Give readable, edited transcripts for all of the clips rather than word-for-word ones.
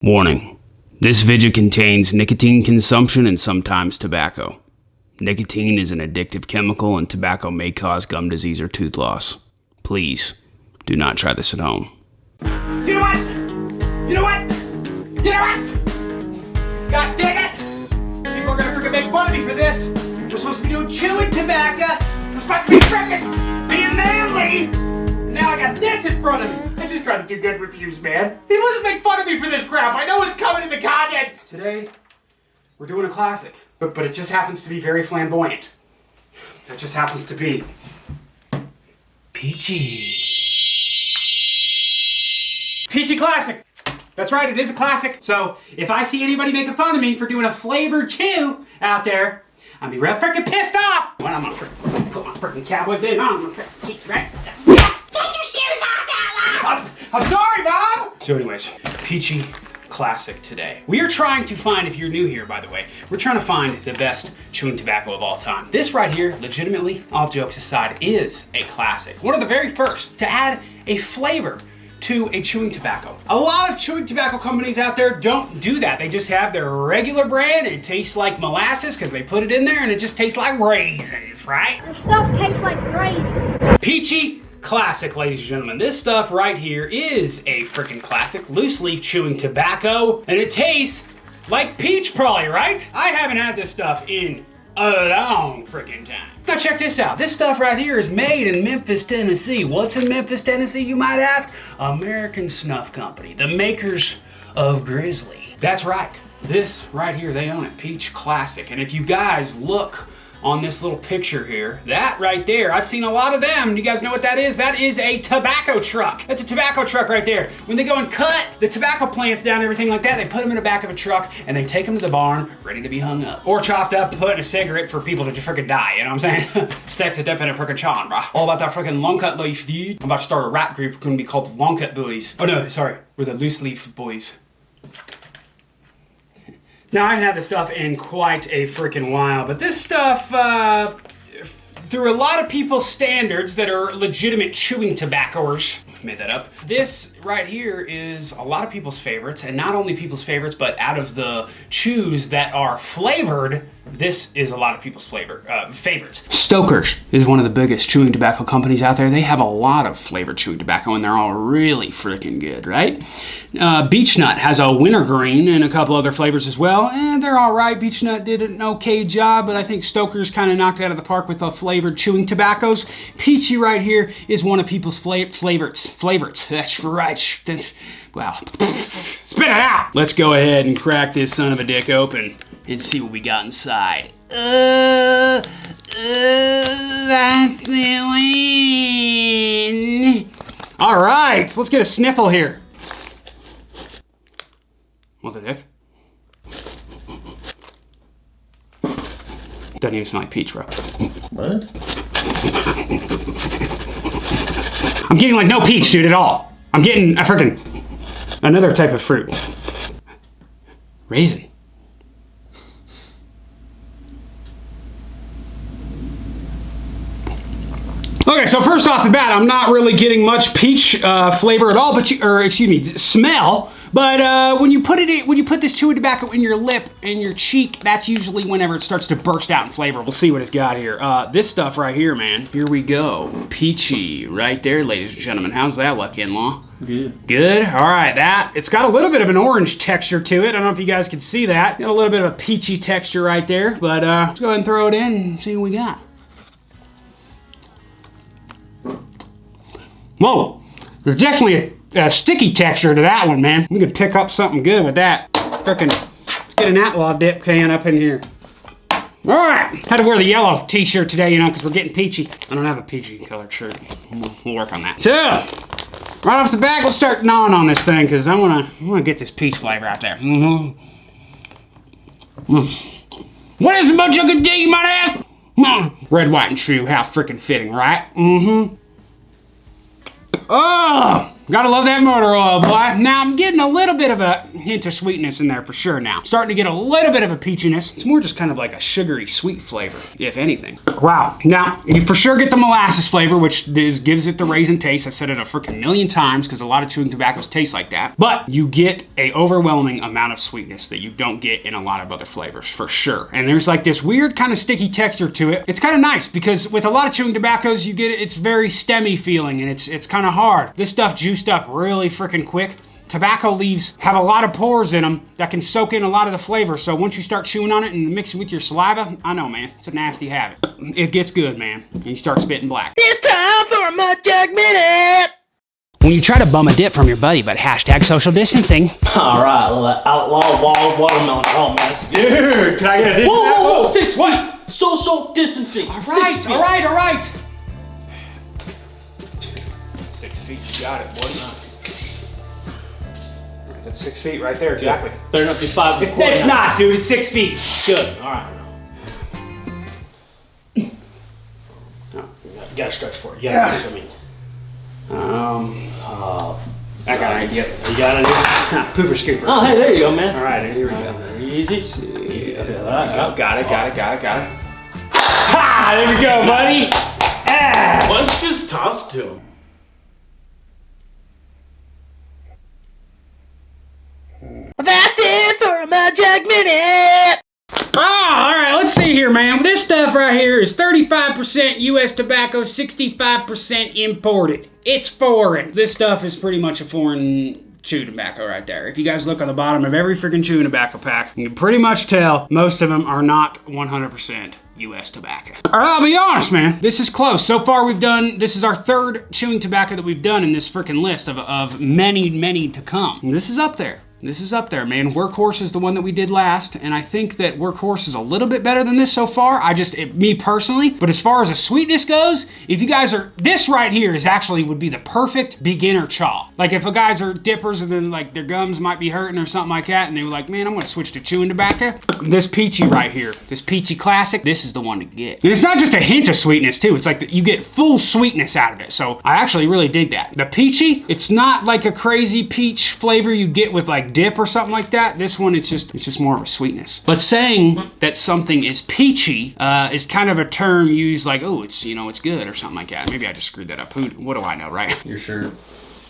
Warning. This video contains nicotine consumption and sometimes tobacco. Nicotine is an addictive chemical and tobacco may cause gum disease or tooth loss. Please, do not try this at home. You know what? You know what? You know what? God dang it! People are gonna freaking make fun of me for this. We're supposed to be doing chewing tobacco. We're supposed to be freaking being manly. Now I got this in front of me. I just try to do good reviews, man. People just make fun of me for this crap. I know it's coming in the comments. Today, we're doing a classic, but it just happens to be very flamboyant. It just happens to be peachy. Peachy classic. That's right, it is a classic. So if I see anybody making fun of me for doing a flavored chew out there, I'll be real freaking pissed off. When I'm gonna put my freaking cowboy boot on, I'm gonna keep right. Take your shoes off, Outlaw! I'm sorry, Mom! So anyways, peachy classic today. We are trying to find, if you're new here, by the way, we're trying to find the best chewing tobacco of all time. This right here, legitimately, all jokes aside, is a classic. One of the very first to add a flavor to a chewing tobacco. A lot of chewing tobacco companies out there don't do that. They just have their regular brand. It tastes like molasses because they put it in there and it just tastes like raisins, right? The stuff tastes like raisins. Peachy classic, ladies and gentlemen. This stuff right here is a freaking classic loose leaf chewing tobacco and it tastes like peach probably, right? I haven't had this stuff in a long freaking time. Now check this out. This stuff right here is made in Memphis, Tennessee. What's in Memphis, Tennessee, you might ask? American Snuff Company, the makers of Grizzly. That's right. This right here, they own it, Peach Classic. And if you guys look on this little picture here, that right there, I've seen a lot of them. You guys know what that is? That is a tobacco truck. That's a tobacco truck right there. When they go and cut the tobacco plants down and everything like that, they put them in the back of a truck and they take them to the barn ready to be hung up. Or chopped up, put in a cigarette for people to just freaking die, you know what I'm saying? Stacks it up in a freaking chawn, bro. All about that freaking long cut leaf, dude. I'm about to start a rap group. It's gonna be called the Long Cut Boys. Oh no, sorry, we're the Loose Leaf Boys. Now, I haven't had this stuff in quite a freaking while, but this stuff, through a lot of people's standards that are legitimate chewing tobaccoers, made that up. This right here is a lot of people's favorites, and not only people's favorites, but out of the chews that are flavored, this is a lot of people's favorites. Stoker's is one of the biggest chewing tobacco companies out there. They have a lot of flavored chewing tobacco, and they're all really freaking good, right? Beech Nut has a wintergreen and a couple other flavors as well, and they're all right. Beech Nut did an okay job, but I think Stoker's kind of knocked it out of the park with the flavored chewing tobaccos. Peachy right here is one of people's favorites. That's right. Wow. Spit it out. Let's go ahead and crack this son of a dick open and see what we got inside. That's the win. All right, let's get a sniffle here. What's it, Dick? Doesn't even smell like peach, bro. What? I'm getting like no peach, dude, at all. I'm getting a freaking another type of fruit. Raisin. Okay, so first off the bat, I'm not really getting much peach flavor at all, but smell. But when you put this chewing tobacco in your lip and your cheek, that's usually whenever it starts to burst out in flavor. We'll see what it's got here. This stuff right here, man. Here we go. Peachy right there, ladies and gentlemen. How's that look, in-law? Good. Good? All right, it's got a little bit of an orange texture to it. I don't know if you guys can see that. Got a little bit of a peachy texture right there. But let's go ahead and throw it in and see what we got. Whoa, there's definitely a sticky texture to that one, man. We could pick up something good with that. Frickin', let's get an Outlaw dip can up in here. All right, had to wear the yellow t-shirt today, you know, because we're getting peachy. I don't have a peachy colored shirt. We'll work on that. So, right off the bat, let's start gnawing on this thing, because I wanna get this peach flavor out there. What is the bunch of good day, you might ask? Red, white, and true, how frickin' fitting, right? Oh, Gotta love that motor oil, boy. Now I'm getting a little bit of a hint of sweetness in there for sure now. Starting to get a little bit of a peachiness. It's more just kind of like a sugary sweet flavor, if anything. Wow. Now, you for sure get the molasses flavor, which gives it the raisin taste. I've said it a freaking million times because a lot of chewing tobaccos taste like that. But you get a overwhelming amount of sweetness that you don't get in a lot of other flavors, for sure. And there's like this weird kind of sticky texture to it. It's kind of nice because with a lot of chewing tobaccos, you get it's very stemmy feeling and it's kind of hard. This stuff juiced up really freaking quick. Tobacco leaves have a lot of pores in them that can soak in a lot of the flavor. So once you start chewing on it and mix it with your saliva, I know, man, it's a nasty habit. It gets good, man. And you start spitting black. It's time for a Mud Jug Minute! When you try to bum a dip from your buddy, but hashtag social distancing. All right, Outlaw wild watermelon. Oh man, Dude, can I get a dip? whoa, 6 feet. Social distancing. All right. 6 feet, you got it, buddy. Right, that's 6 feet right there, exactly. Better not be 5 It's not, dude. It's 6 feet. Good. All right. You gotta stretch for it. You gotta push, I mean. I got an idea. You got an idea? Pooper scooper. Oh, hey, there you go, man. All right, here we go. Easy. All right, got it. Ha! There we go, buddy. Ah. Why don't you just toss it to him? That's it for a Mud Jug Minute! Oh, all right, let's see here, man. This stuff right here is 35% U.S. tobacco, 65% imported. It's foreign. This stuff is pretty much a foreign chew tobacco right there. If you guys look on the bottom of every freaking chewing tobacco pack, you can pretty much tell most of them are not 100% U.S. tobacco. All right, I'll be honest, man. This is close. So far, this is our third chewing tobacco that we've done in this freaking list of many, many to come. And this is up there. This is up there, man. Workhorse is the one that we did last, and I think that Workhorse is a little bit better than this so far. Me personally, but as far as the sweetness goes, if you guys this right here would be the perfect beginner chaw. Like if guys are dippers and then like their gums might be hurting or something like that, and they were like, man, I'm gonna switch to chewing tobacco. This peachy right here, this peachy classic, this is the one to get. And it's not just a hint of sweetness too. It's like you get full sweetness out of it. So I actually really dig that. The peachy, it's not like a crazy peach flavor you get with like dip or something like that. This one, it's just more of a sweetness. But saying that something is peachy is kind of a term used like, oh, it's it's good or something like that. Maybe I just screwed that up. What do I know, right? You're sure?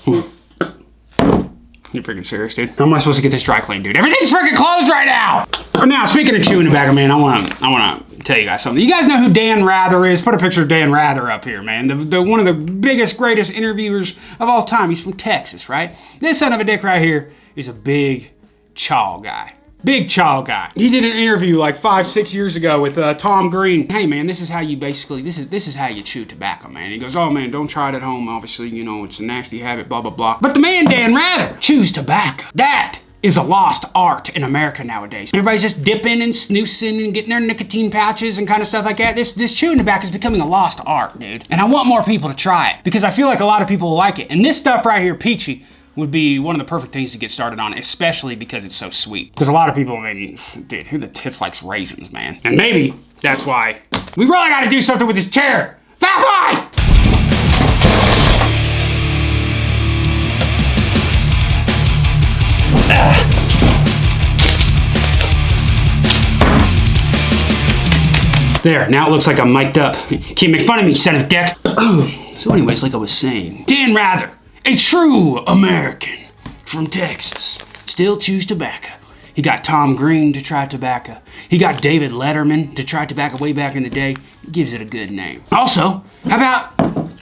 You're freaking serious, dude? How am I supposed to get this dry clean, dude? Everything's freaking closed right now! Now, speaking of chewing tobacco, man, I wanna tell you guys something. You guys know who Dan Rather is? Put a picture of Dan Rather up here, man. The one of the biggest, greatest interviewers of all time. He's from Texas, right? This son of a dick right here is a big chaw guy. Big chaw guy. He did an interview like 5-6 years ago with Tom Green. Hey man, this is how you basically, this is how you chew tobacco, man. He goes, oh man, don't try it at home. Obviously, it's a nasty habit, blah, blah, blah. But the man, Dan Rather, chews tobacco. That is a lost art in America nowadays. Everybody's just dipping and snoozing and getting their nicotine pouches and kind of stuff like that. This chewing tobacco is becoming a lost art, dude. And I want more people to try it because I feel like a lot of people will like it. And this stuff right here, peachy, would be one of the perfect things to get started on, especially because it's so sweet. Because a lot of people, man, dude, who the tits likes raisins, man? And maybe that's why we really gotta do something with this chair. Fat boy! There, now it looks like I'm mic'd up. Can't make fun of me, son of a dick. So anyways, like I was saying, Dan Rather, a true American from Texas, still chews tobacco. He got Tom Green to try tobacco. He got David Letterman to try tobacco way back in the day. He gives it a good name. Also, how about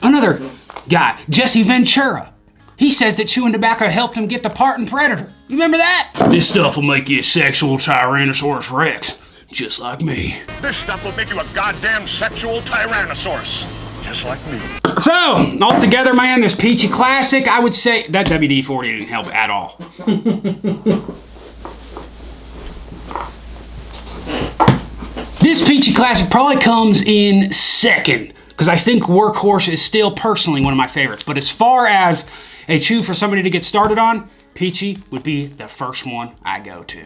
another guy, Jesse Ventura? He says that chewing tobacco helped him get the part in Predator. You remember that? This stuff will make you a sexual Tyrannosaurus Rex, just like me. This stuff will make you a goddamn sexual Tyrannosaurus, just like me. So, altogether, man, this peachy classic, I would say that WD-40 didn't help at all. This peachy classic probably comes in second, because I think Workhorse is still personally one of my favorites. But as far as a chew for somebody to get started on, Peachy would be the first one I go to.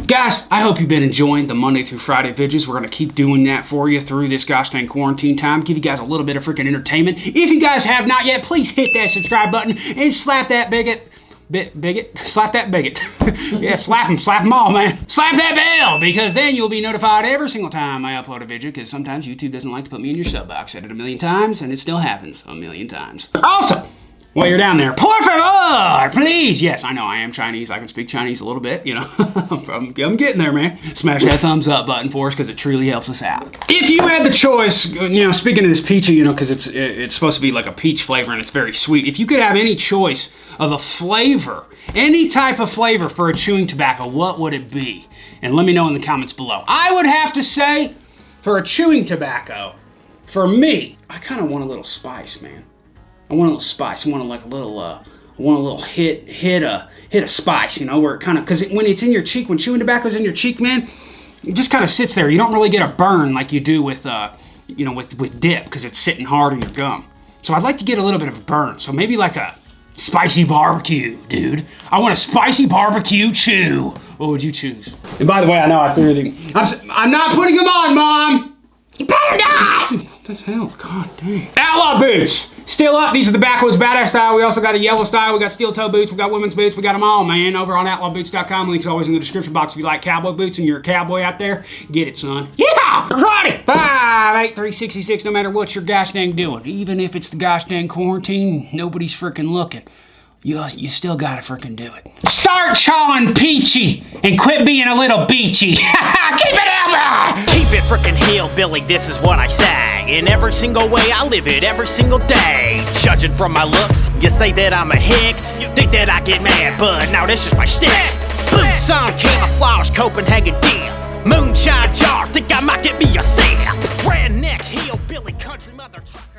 Guys, I hope you've been enjoying the Monday through Friday videos. We're going to keep doing that for you through this gosh dang quarantine time. Give you guys a little bit of freaking entertainment. If you guys have not yet, please hit that subscribe button and slap that bigot. Slap that bigot. Yeah, slap them all, man. Slap that bell, because then you'll be notified every single time I upload a video, because sometimes YouTube doesn't like to put me in your sub box. I said it a million times, and it still happens a million times. Also, while you're down there, por favor, please. Yes, I know I am Chinese. I can speak Chinese a little bit, you know. I'm getting there, man. Smash that thumbs up button for us, because it truly helps us out. If you had the choice, you know, speaking of this peachy, you know, because it's supposed to be like a peach flavor and it's very sweet. If you could have any choice of a flavor, any type of flavor for a chewing tobacco, what would it be? And let me know in the comments below. I would have to say, for a chewing tobacco, for me, I kind of want a little spice, man. I want a little spice. I want like a little, I want a little hit of spice, you know, where it kind of, because when it's in your cheek, when chewing tobacco's in your cheek, man, it just kind of sits there. You don't really get a burn like you do with, you know, with dip, because it's sitting hard in your gum. So I'd like to get a little bit of a burn. So maybe like a spicy barbecue, dude. I want a spicy barbecue chew. What would you choose? And by the way, I know I threw everything. I'm not putting them on, Mom. You better not! What the hell? God dang. Outlaw boots! Still up. These are the backwoods badass style. We also got a yellow style. We got steel toe boots. We got women's boots. We got them all, man. Over on outlawboots.com. Link's always in the description box. If you like cowboy boots and you're a cowboy out there, get it, son. Yeah! Karate! 5'8", 366, no matter what you're gosh dang doing. Even if it's the gosh dang quarantine, nobody's freaking looking. You still gotta freaking do it. Start chawing peachy and quit being a little beachy. Keep it up! Keep it frickin' hillbilly, this is what I say. In every single way, I live it every single day. Judging from my looks, you say that I'm a hick. You think that I get mad, but now this is my stick. Boots on, camouflage, Copenhagen deal. Moonshine jar, think I might get me a sip. Redneck, hillbilly, country mother trucker.